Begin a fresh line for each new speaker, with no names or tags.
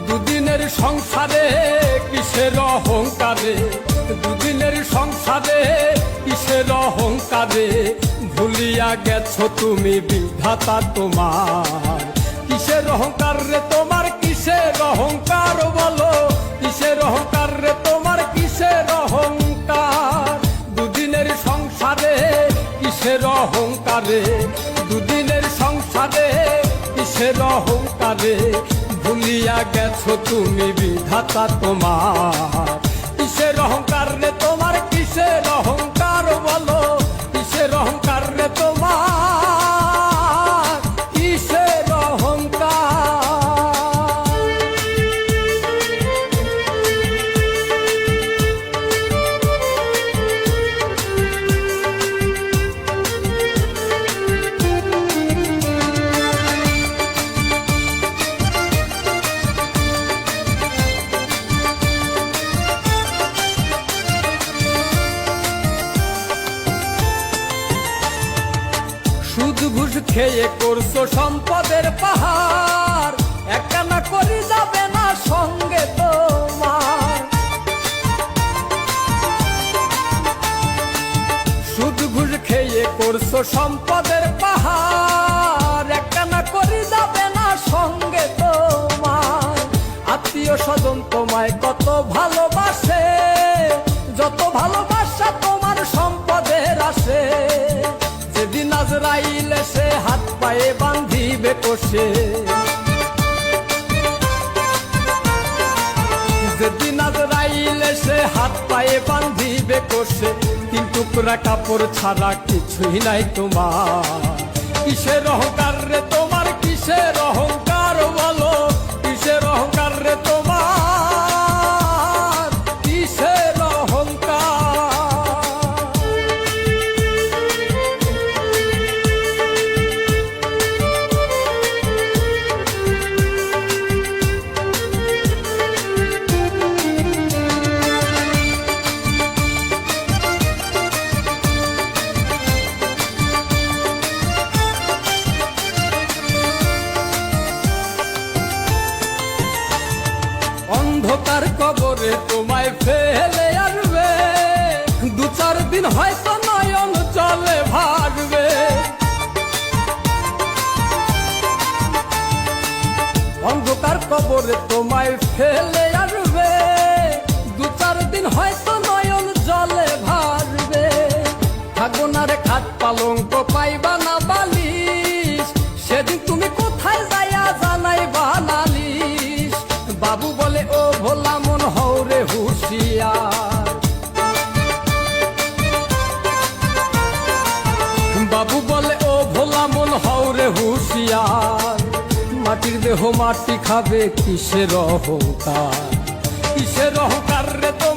দুদিনের সংসারে কিসের অহংকারে, দুদিনের সংসারে কিসের অহংকারে, ভুলিয়া গেছো তুমি বিধাতা তোমার। কিসের অহংকার রে তোমার, কিসের অহংকার বলো, কিসের অহংকার রে তোমার, কিসের অহংকার। দুদিনের সংসারে কিসের অহংকারে, দুদিনের সংসারে কিসের অহংকারে, ভুলিয়া গেছো তুমি বিধাতা তোমার। কিসের অহংকার রে তোমার, কিসের অহংকার বলো, কিসের অহংকার রে তোমার, কিসের অহংকার। সুদ ঘুষ খেয়ে করছো সম্পদের পাহাড়, একখানা করি যাবে না সঙ্গে তোমার। সুদ ঘুষ খেয়ে করছো সম্পদের পাহাড়, একখানা করি যাবে না সঙ্গে তোমার। আত্মীয় স্বজন তোমায় কত ভালোবাসে, যত ভালোবাসা তোমার সম্পদের আসে। যেদিন আজরাইল এসে হাত পায়ে বান্ধিবে কষে, যেদিন আজরাইল এসে হাত পায়ে বান্ধিবে কষে, তিন টুকরা কাপড় ছাড়া কিছুই নাই তোমার। কিসের অহংকার রে তোমার, কিসের অহংকার বলো, কিসের অহংকার রে তোমার, কিসের অহংকার। অন্ধকার কবরে তোমায় ফেলে আসবে, দু চার দিন হয়তো নয়ন জলে ভাসবে। অন্ধকার কবরে তোমায় ফেলে আসবে, দু চার দিন হয়তো নয়ন জলে ভাসবে। থাকবো না রে খাট পালঙ্ক, পাইবা না বালিশ, সেদিন তুমি কোথায় যাইয়া জানাইবা নালিশ। বাবু বলে ও ভোলা মন হও রে হুঁশিয়ার, বাবু বলে ও ভোলা মন হও রে হুঁশিয়ার। মাটির দেহ মাটি খাবে, কিসের অহংকার, কিসের অহংকার রে তো